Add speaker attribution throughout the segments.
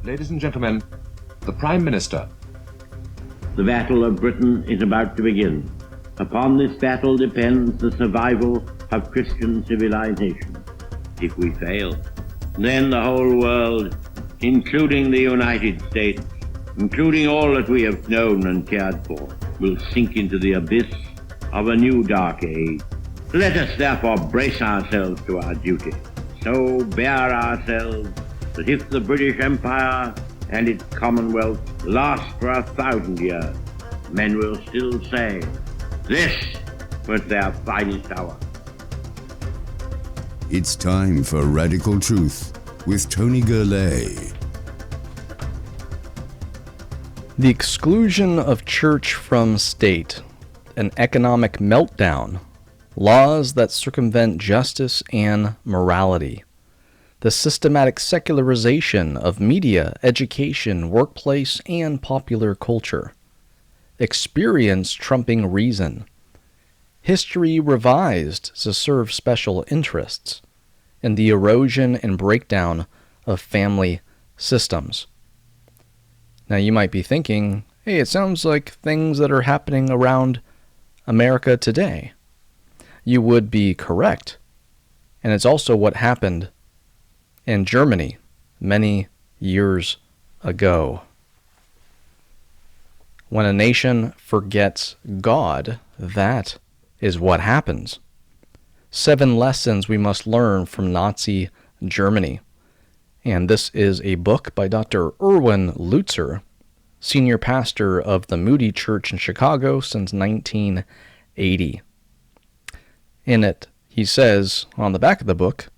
Speaker 1: Ladies and gentlemen, the Prime Minister.
Speaker 2: The battle of Britain is about to begin. Upon this battle depends the survival of Christian civilization. If we fail, then the whole world, including the United States, including all that we have known and cared for, will sink into the abyss of a new dark age. Let us therefore brace ourselves to our duty, so bear ourselves that if the British Empire and its Commonwealth last for 1,000 years, men will still say, this was their finest hour.
Speaker 3: It's time for Radical Truth with Tony Gurley.
Speaker 4: The exclusion of church from state, an economic meltdown, laws that circumvent justice and morality, the systematic secularization of media, education, workplace, and popular culture, experience trumping reason, history revised to serve special interests, and the erosion and breakdown of family systems. Now you might be thinking, hey, it sounds like things that are happening around America today. You would be correct. And it's also what happened in Germany many years ago. When a nation forgets God, that is what happens. 7 lessons we must learn from Nazi Germany. And this is a book by Dr. Erwin Lutzer, senior pastor of the Moody Church in Chicago since 1980. In it, he says, on the back of the book,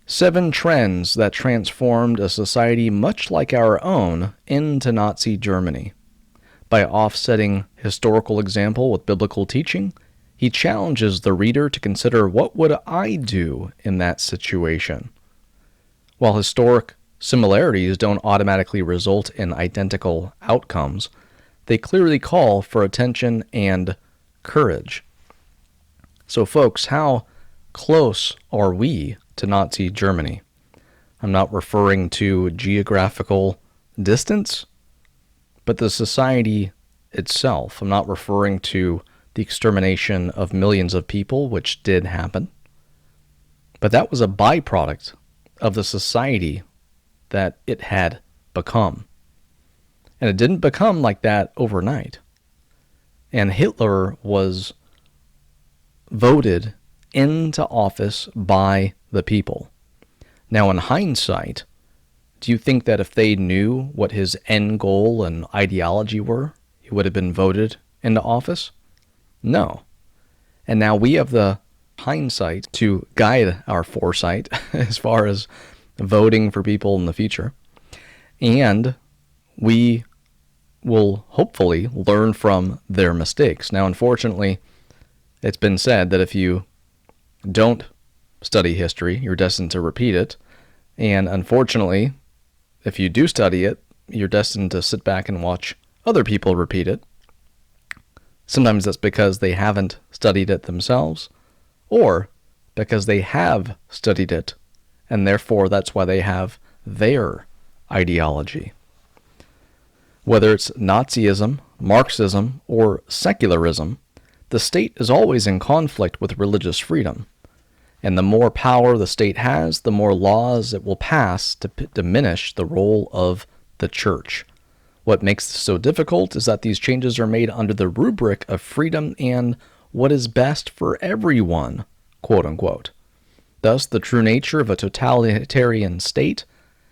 Speaker 4: 7 trends that transformed a society much like our own into Nazi Germany. By offsetting historical example with biblical teaching, he challenges the reader to consider, what would I do in that situation? While historic similarities don't automatically result in identical outcomes, they clearly call for attention and courage. So folks, how close are we to Nazi Germany? I'm not referring to geographical distance, but the society itself. I'm not referring to the extermination of millions of people, which did happen, but that was a byproduct of the society that it had become. And it didn't become like that overnight. And Hitler was voted into office by the people. Now, in hindsight, do you think that if they knew what his end goal and ideology were, he would have been voted into office? No. And now we have the hindsight to guide our foresight as far as voting for people in the future. And we will hopefully learn from their mistakes. Now, unfortunately, it's been said that if you don't study history, you're destined to repeat it. And unfortunately, if you do study it, you're destined to sit back and watch other people repeat it. Sometimes that's because they haven't studied it themselves, or because they have studied it, and therefore that's why they have their ideology. Whether it's Nazism, Marxism, or secularism, the state is always in conflict with religious freedom. And the more power the state has, the more laws it will pass to diminish the role of the church. What makes this so difficult is that these changes are made under the rubric of freedom and what is best for everyone, quote unquote. Thus, the true nature of a totalitarian state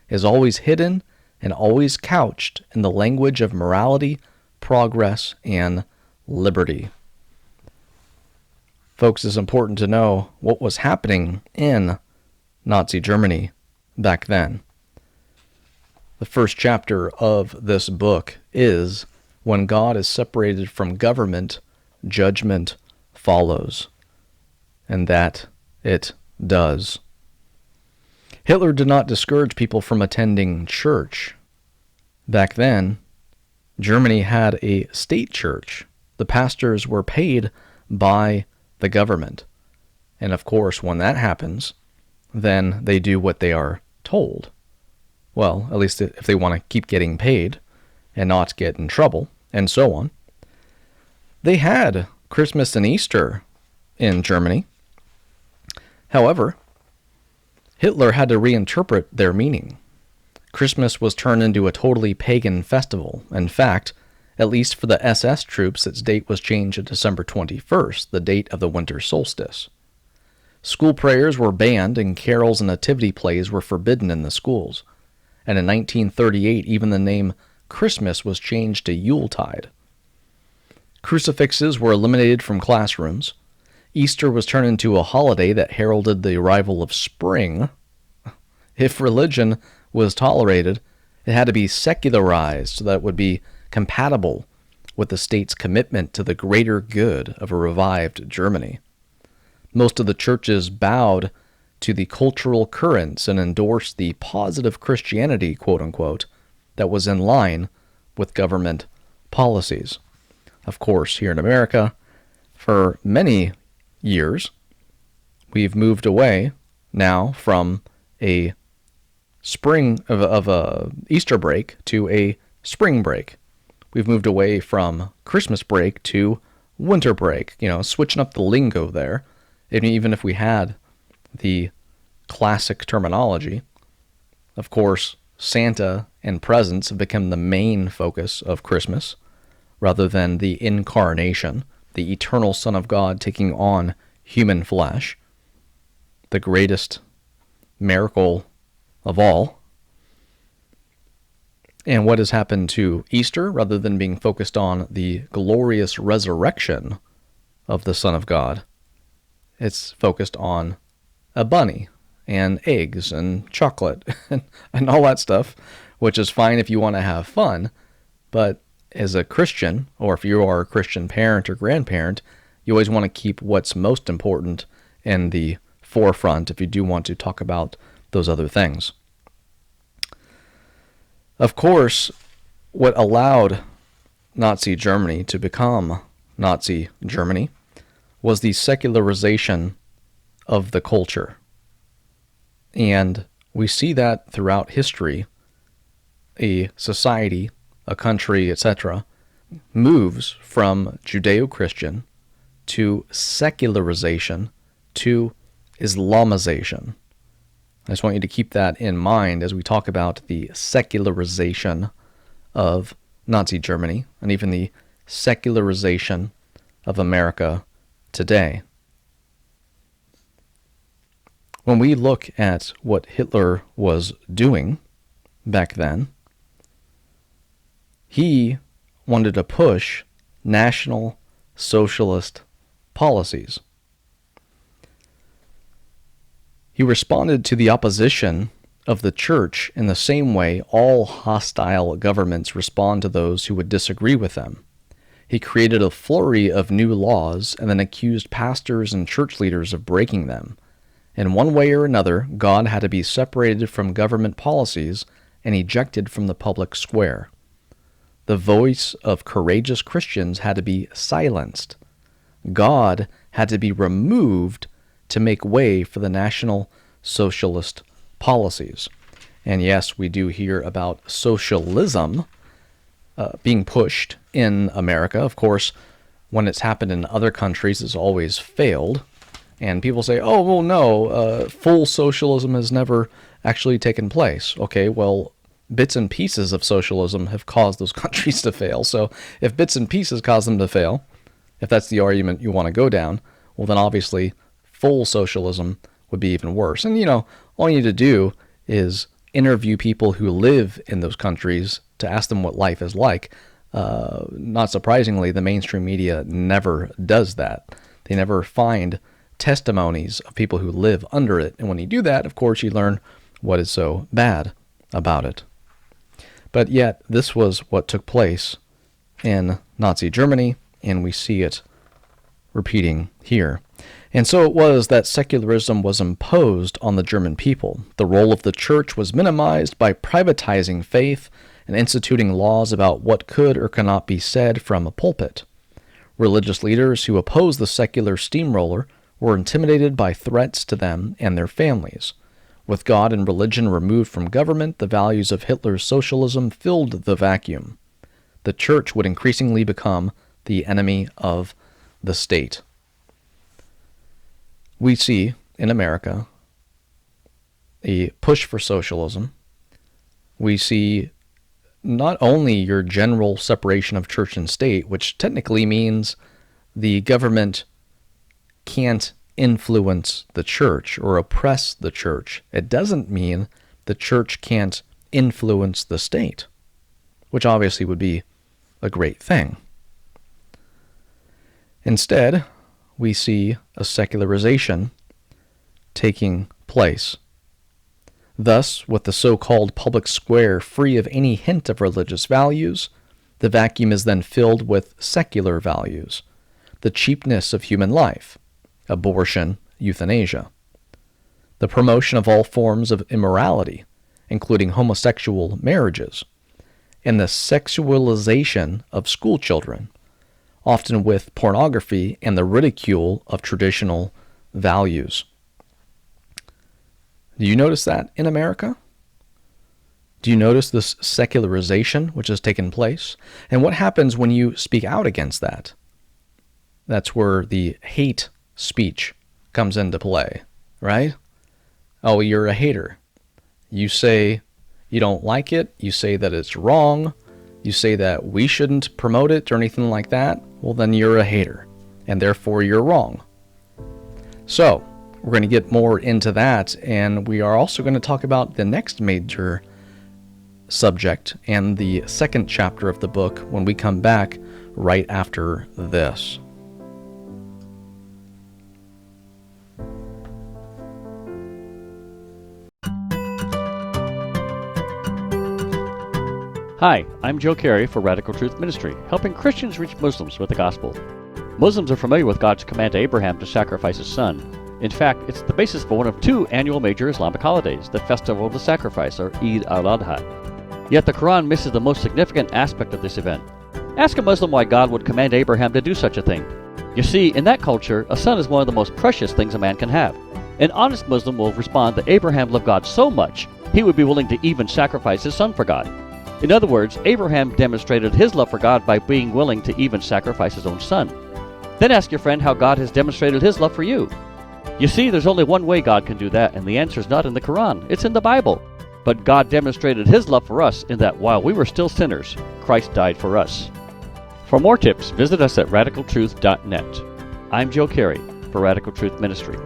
Speaker 4: is always hidden and always couched in the language of morality, progress, and liberty. Folks, it's important to know what was happening in Nazi Germany back then. The first chapter of this book is, when God is separated from government, judgment follows. And that it does. Hitler did not discourage people from attending church. Back then, Germany had a state church. The pastors were paid by the government. And of course, when that happens, then they do what they are told. Well, at least if they want to keep getting paid and not get in trouble, and so on. They had Christmas and Easter in Germany. However, Hitler had to reinterpret their meaning. Christmas was turned into a totally pagan festival. In fact, at least for the SS troops, its date was changed to December 21st, the date of the winter solstice. School prayers were banned and carols and nativity plays were forbidden in the schools. And in 1938, even the name Christmas was changed to Yuletide. Crucifixes were eliminated from classrooms. Easter was turned into a holiday that heralded the arrival of spring. If religion was tolerated, it had to be secularized so that it would be compatible with the state's commitment to the greater good of a revived Germany. Most of the churches bowed to the cultural currents and endorsed the positive Christianity, quote-unquote, that was in line with government policies. Of course, here in America, for many years, we've moved away now from a spring of a Easter break to a spring break. We've moved away from Christmas break to winter break, switching up the lingo there. And even if we had the classic terminology, of course, Santa and presents have become the main focus of Christmas, rather than the incarnation, the eternal Son of God taking on human flesh, the greatest miracle of all. And what has happened to Easter, rather than being focused on the glorious resurrection of the Son of God, it's focused on a bunny and eggs and chocolate and all that stuff, which is fine if you want to have fun, but as a Christian, or if you are a Christian parent or grandparent, you always want to keep what's most important in the forefront if you do want to talk about those other things. Of course, what allowed Nazi Germany to become Nazi Germany was the secularization of the culture. And we see that throughout history. A society, a country, etc., moves from Judeo-Christian to secularization to Islamization. I just want you to keep that in mind as we talk about the secularization of Nazi Germany and even the secularization of America today. When we look at what Hitler was doing back then, he wanted to push National Socialist policies. He responded to the opposition of the church in the same way all hostile governments respond to those who would disagree with them. He created a flurry of new laws and then accused pastors and church leaders of breaking them. In one way or another, God had to be separated from government policies and ejected from the public square. The voice of courageous Christians had to be silenced. God had to be removed to make way for the National Socialist policies. And yes, we do hear about socialism being pushed in America. Of course, when it's happened in other countries, it's always failed. And people say, oh, well, no, full socialism has never actually taken place. Okay, well, bits and pieces of socialism have caused those countries to fail. So if bits and pieces cause them to fail, if that's the argument you want to go down, well, then obviously full socialism would be even worse. And, all you need to do is interview people who live in those countries to ask them what life is like. Not surprisingly, the mainstream media never does that. They never find testimonies of people who live under it. And when you do that, of course, you learn what is so bad about it. But yet, this was what took place in Nazi Germany, and we see it repeating here. And so it was that secularism was imposed on the German people. The role of the church was minimized by privatizing faith and instituting laws about what could or could not be said from a pulpit. Religious leaders who opposed the secular steamroller were intimidated by threats to them and their families. With God and religion removed from government, the values of Hitler's socialism filled the vacuum. The church would increasingly become the enemy of the state. We see in America a push for socialism. We see not only your general separation of church and state, which technically means the government can't influence the church or oppress the church. It doesn't mean the church can't influence the state, which obviously would be a great thing. Instead, we see a secularization taking place. Thus, with the so-called public square free of any hint of religious values, the vacuum is then filled with secular values, the cheapness of human life, abortion, euthanasia, the promotion of all forms of immorality, including homosexual marriages, and the sexualization of school children, often with pornography and the ridicule of traditional values. Do you notice that in America? Do you notice this secularization which has taken place? And what happens when you speak out against that? That's where the hate speech comes into play, right? Oh, you're a hater. You say you don't like it. You say that it's wrong. You say that we shouldn't promote it or anything like that. Well, then you're a hater, and therefore you're wrong. So, we're going to get more into that, and we are also going to talk about the next major subject and the second chapter of the book when we come back right after this.
Speaker 5: Hi, I'm Joe Carey for Radical Truth Ministry, helping Christians reach Muslims with the gospel. Muslims are familiar with God's command to Abraham to sacrifice his son. In fact, it's the basis for one of two annual major Islamic holidays, the Festival of the Sacrifice, or Eid al-Adha. Yet the Quran misses the most significant aspect of this event. Ask a Muslim why God would command Abraham to do such a thing. You see, in that culture, a son is one of the most precious things a man can have. An honest Muslim will respond that Abraham loved God so much, he would be willing to even sacrifice his son for God. In other words, Abraham demonstrated his love for God by being willing to even sacrifice his own son. Then ask your friend how God has demonstrated his love for you. You see, there's only one way God can do that, and the answer is not in the Quran, it's in the Bible. But God demonstrated his love for us in that while we were still sinners, Christ died for us. For more tips, visit us at radicaltruth.net. I'm Joe Carey for Radical Truth Ministry.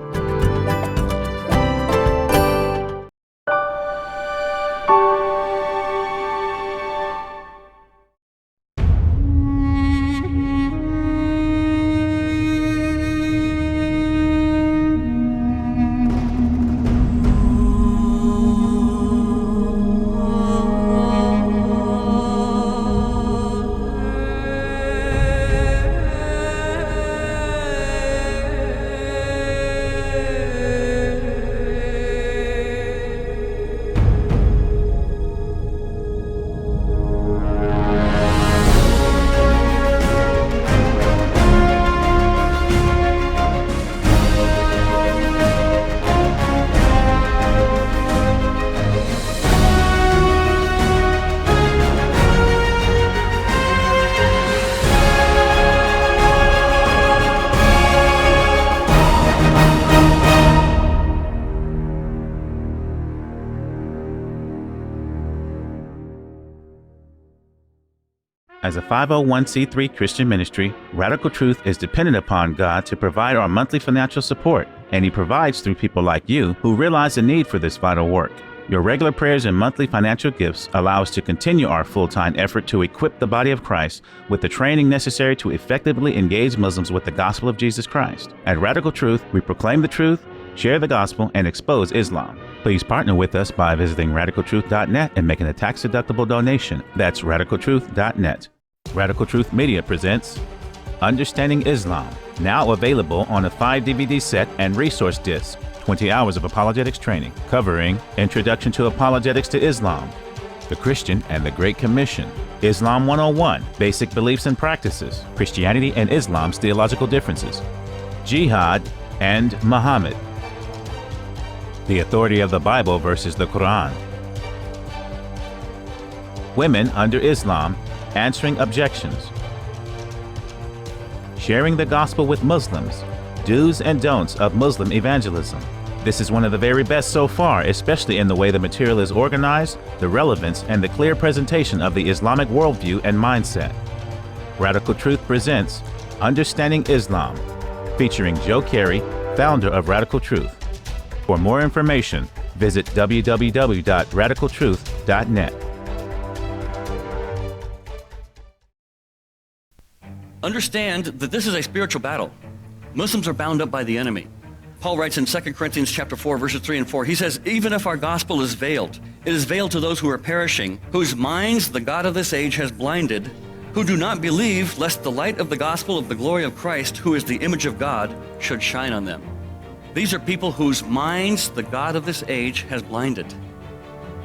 Speaker 6: As a 501c3 Christian ministry, Radical Truth is dependent upon God to provide our monthly financial support, and He provides through people like you who realize the need for this vital work. Your regular prayers and monthly financial gifts allow us to continue our full-time effort to equip the body of Christ with the training necessary to effectively engage Muslims with the gospel of Jesus Christ. At Radical Truth, we proclaim the truth, share the gospel, and expose Islam. Please partner with us by visiting radicaltruth.net and making a tax-deductible donation. That's radicaltruth.net. Radical Truth Media presents Understanding Islam, now available on a 5-DVD set and resource disc. 20 hours of apologetics training covering Introduction to Apologetics to Islam, The Christian and the Great Commission, Islam 101, Basic Beliefs and Practices, Christianity and Islam's Theological Differences, Jihad and Muhammad, The authority of the Bible versus the Quran. Women under Islam answering objections. Sharing the gospel with Muslims. Do's and don'ts of Muslim evangelism. This is one of the very best so far, especially in the way the material is organized, the relevance, and the clear presentation of the Islamic worldview and mindset. Radical Truth presents Understanding Islam, featuring Joe Carey, founder of Radical Truth. For more information, visit www.radicaltruth.net.
Speaker 5: Understand that this is a spiritual battle. Muslims are bound up by the enemy. Paul writes in 2 Corinthians chapter 4, verses 3 and 4, he says, even if our gospel is veiled, it is veiled to those who are perishing, whose minds the God of this age has blinded, who do not believe, lest the light of the gospel of the glory of Christ, who is the image of God, should shine on them. These are people whose minds the God of this age has blinded.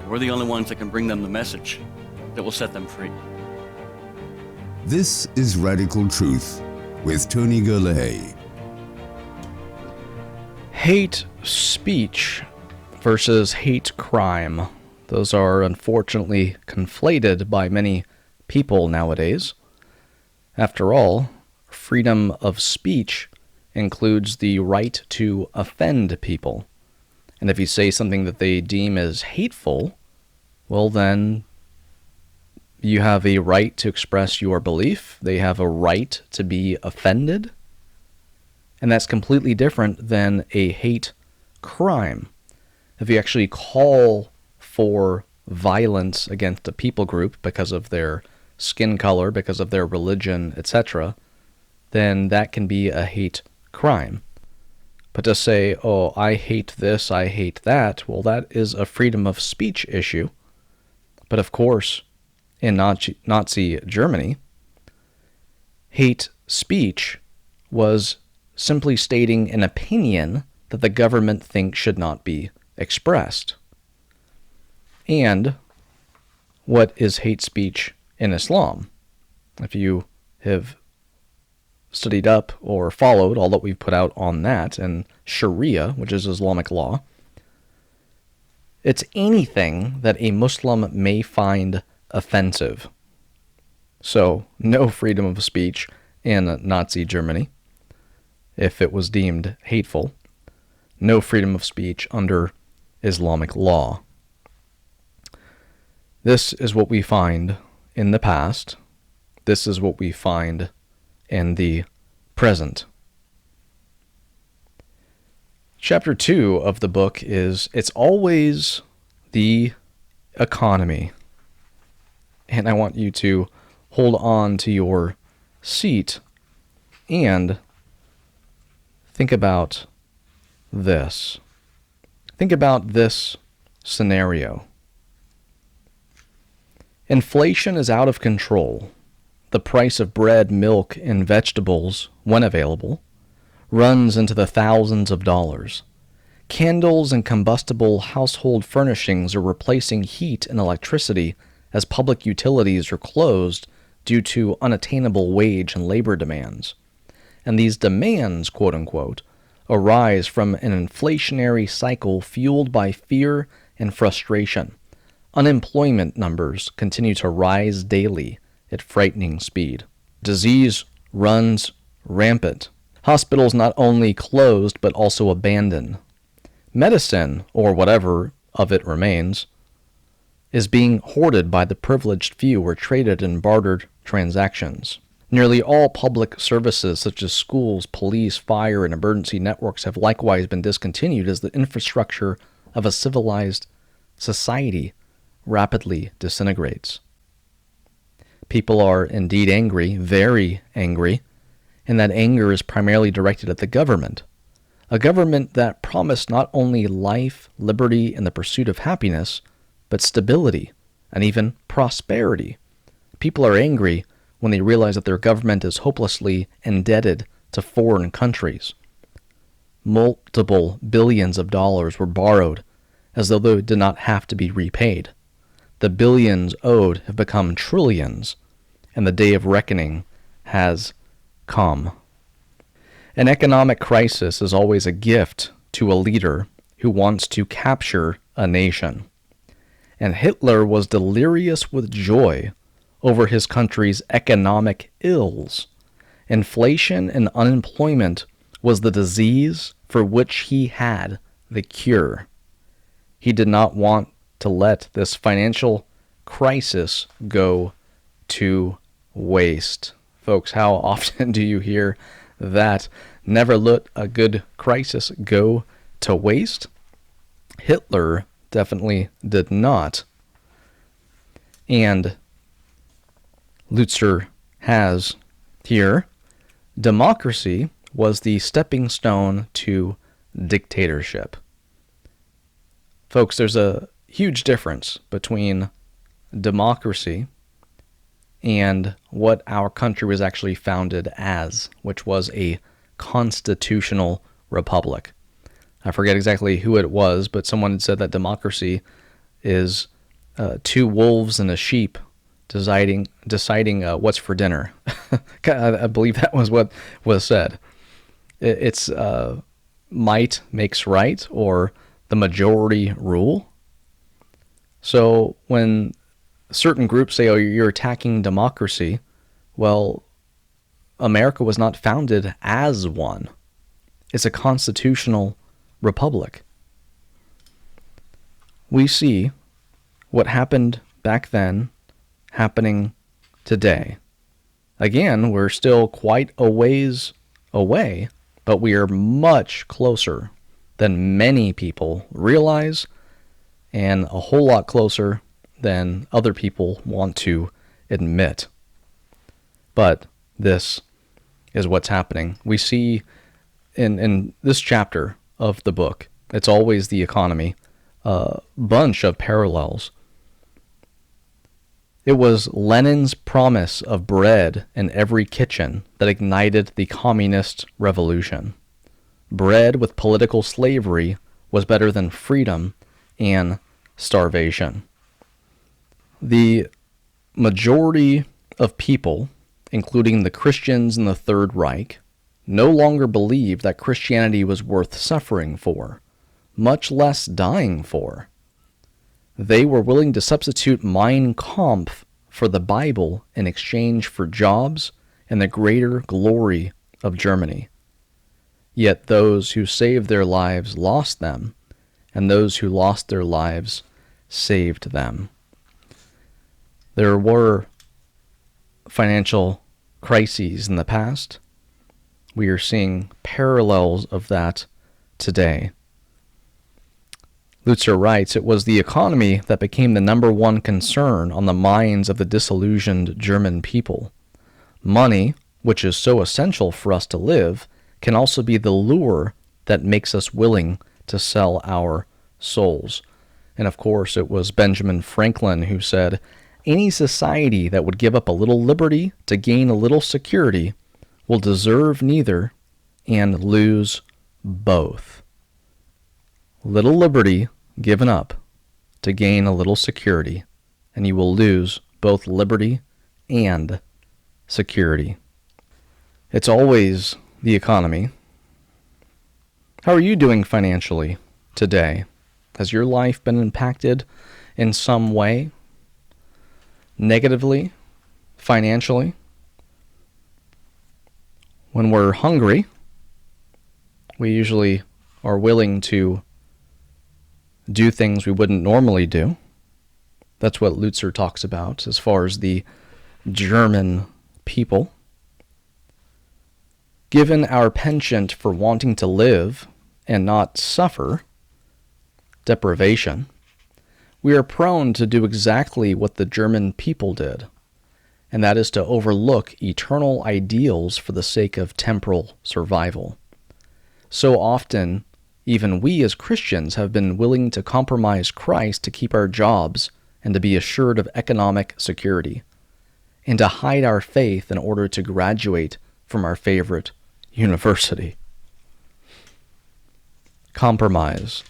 Speaker 5: We're the only ones that can bring them the message that will set them free.
Speaker 3: This is Radical Truth with Tony Gurley.
Speaker 4: Hate speech versus hate crime. Those are unfortunately conflated by many people nowadays. After all, freedom of speech includes the right to offend people. And if you say something that they deem as hateful, well then you have a right to express your belief. They have a right to be offended. And that's completely different than a hate crime. If you actually call for violence against a people group because of their skin color, because of their religion, etc., then that can be a hate crime. But to say, oh, I hate this, I hate that, well, that is a freedom of speech issue. But of course, in Nazi Germany, hate speech was simply stating an opinion that the government thinks should not be expressed. And what is hate speech in Islam? If you have studied up or followed all that we've put out on that and Sharia, which is Islamic law, it's anything that a Muslim may find offensive. So, no freedom of speech in Nazi Germany if it was deemed hateful. No freedom of speech under Islamic law. This is what we find in the past. This is what we find in the present. Chapter 2 of the book is It's Always the Economy. And I want you to hold on to your seat and think about this. Think about this scenario. Inflation is out of control. The price of bread, milk, and vegetables, when available, runs into the thousands of dollars. Candles and combustible household furnishings are replacing heat and electricity as public utilities are closed due to unattainable wage and labor demands. And these demands, quote-unquote, arise from an inflationary cycle fueled by fear and frustration. Unemployment numbers continue to rise daily at frightening speed. Disease runs rampant. Hospitals not only closed but also abandoned. Medicine, or whatever of it remains, is being hoarded by the privileged few or traded in bartered transactions. Nearly all public services such as schools, police, fire, and emergency networks have likewise been discontinued as the infrastructure of a civilized society rapidly disintegrates. People are indeed angry, very angry, and that anger is primarily directed at the government. A government that promised not only life, liberty, and the pursuit of happiness, but stability and even prosperity. People are angry when they realize that their government is hopelessly indebted to foreign countries. Multiple billions of dollars were borrowed as though they did not have to be repaid. The billions owed have become trillions, and the day of reckoning has come. An economic crisis is always a gift to a leader who wants to capture a nation. And Hitler was delirious with joy over his country's economic ills. Inflation and unemployment was the disease for which he had the cure. He did not want to let this financial crisis go to waste. Folks, how often do you hear that? Never let a good crisis go to waste? Hitler definitely did not. And Lutzer has here, democracy was the stepping stone to dictatorship. Folks, there's a huge difference between democracy and what our country was actually founded as, which was a constitutional republic. I forget exactly who it was, but someone had said that democracy is two wolves and a sheep deciding what's for dinner. I believe that was what was said. It's might makes right, or the majority rule. So when certain groups say, oh, you're attacking democracy, well, America was not founded as one. It's a constitutional republic. We see what happened back then happening today. Again, we're still quite a ways away, but we are much closer than many people realize, and a whole lot closer than other people want to admit. But this is what's happening. We see in this chapter of the book, it's always the economy, a bunch of parallels. It was Lenin's promise of bread in every kitchen that ignited the communist revolution. Bread with political slavery was better than freedom and starvation. The majority of people, including the Christians in the Third Reich, no longer believed that Christianity was worth suffering for, much less dying for. They were willing to substitute Mein Kampf for the Bible in exchange for jobs and the greater glory of Germany. Yet those who saved their lives lost them, and those who lost their lives saved them. There were financial crises in the past. We are seeing parallels of that today. Lutzer writes, it was the economy that became the number one concern on the minds of the disillusioned German people. Money, which is so essential for us to live, can also be the lure that makes us willing to sell our souls. And of course, it was Benjamin Franklin who said, any society that would give up a little liberty to gain a little security will deserve neither and lose both. Little liberty given up to gain a little security, and you will lose both liberty and security. It's always the economy. How are you doing financially today? Has your life been impacted in some way? Negatively? Financially? When we're hungry, we usually are willing to do things we wouldn't normally do. That's what Lutzer talks about as far as the German people. Given our penchant for wanting to live and not suffer deprivation, we are prone to do exactly what the German people did, and that is to overlook eternal ideals for the sake of temporal survival. So often, even we as Christians have been willing to compromise Christ to keep our jobs and to be assured of economic security, and to hide our faith in order to graduate from our favorite university. Compromise.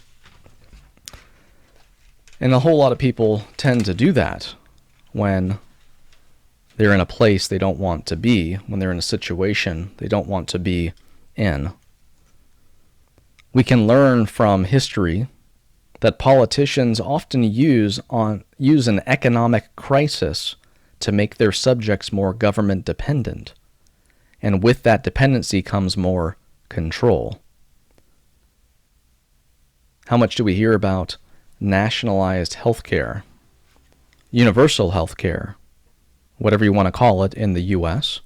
Speaker 4: And a whole lot of people tend to do that when they're in a place they don't want to be, when they're in a situation they don't want to be in. We can learn from history that politicians often use an economic crisis to make their subjects more government dependent. And with that dependency comes more control. How much do we hear about nationalized healthcare, universal healthcare, whatever you want to call it, in the U.S.?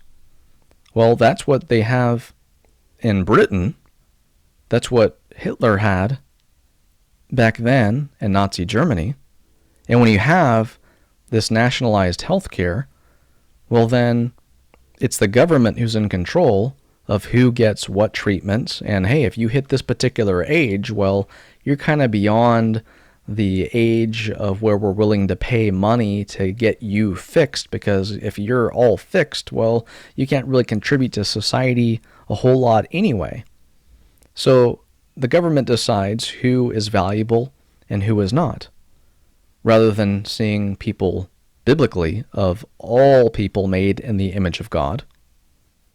Speaker 4: Well, that's what they have in Britain. That's what Hitler had back then in Nazi Germany. And when you have this nationalized healthcare, well then it's the government who's in control of who gets what treatments. And hey, if you hit this particular age, well, you're kind of beyond the age of where we're willing to pay money to get you fixed, because if you're all fixed, well, you can't really contribute to society a whole lot anyway. So the government decides who is valuable and who is not, rather than seeing people biblically of all people made in the image of God.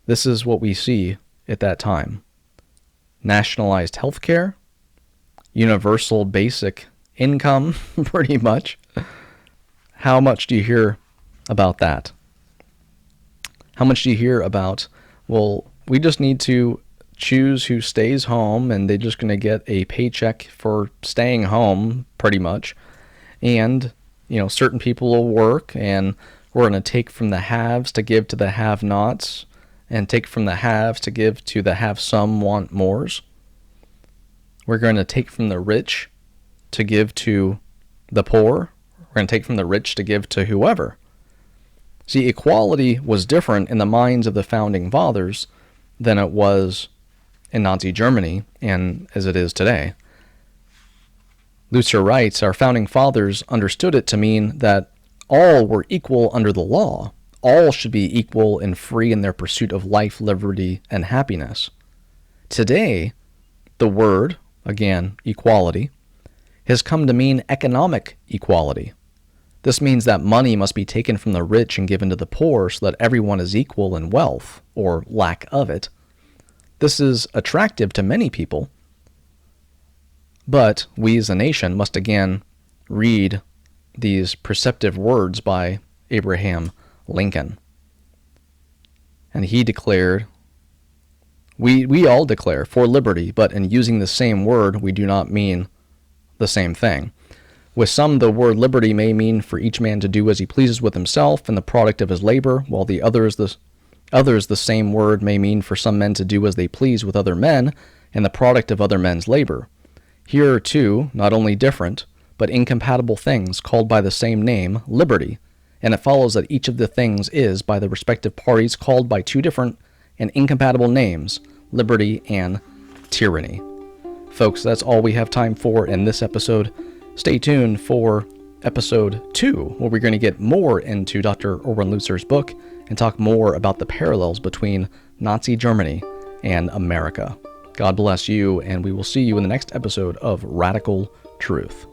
Speaker 4: This is what we see at that time. Nationalized healthcare, universal basic income, pretty much. How much do you hear about that? How much do you hear about, well, we just need to choose who stays home and they're just going to get a paycheck for staying home, pretty much. And, certain people will work, and we're going to take from the haves to give to the have-nots, and take from the haves to give to the have-some-want-mores. We're going to take from the rich to give to the poor. We're going to take from the rich to give to whoever. See, equality was different in the minds of the founding fathers than it was in Nazi Germany and as it is today. Lutzer writes, our founding fathers understood it to mean that all were equal under the law. All should be equal and free in their pursuit of life, liberty, and happiness. Today, the word, again, equality, has come to mean economic equality. This means that money must be taken from the rich and given to the poor so that everyone is equal in wealth, or lack of it. This is attractive to many people, but we as a nation must again read these perceptive words by Abraham Lincoln. And he declared, we all declare for liberty, but in using the same word, we do not mean the same thing. With some, the word liberty may mean for each man to do as he pleases with himself and the product of his labor, while the others the same word may mean for some men to do as they please with other men and the product of other men's labor. Here are two, not only different, but incompatible things called by the same name, liberty, and it follows that each of the things is, by the respective parties, called by two different and incompatible names, liberty and tyranny. Folks, that's all we have time for in this episode. Stay tuned for episode 2, where we're going to get more into Dr. Erwin Lutzer's book and talk more about the parallels between Nazi Germany and America. God bless you, and we will see you in the next episode of Radical Truth.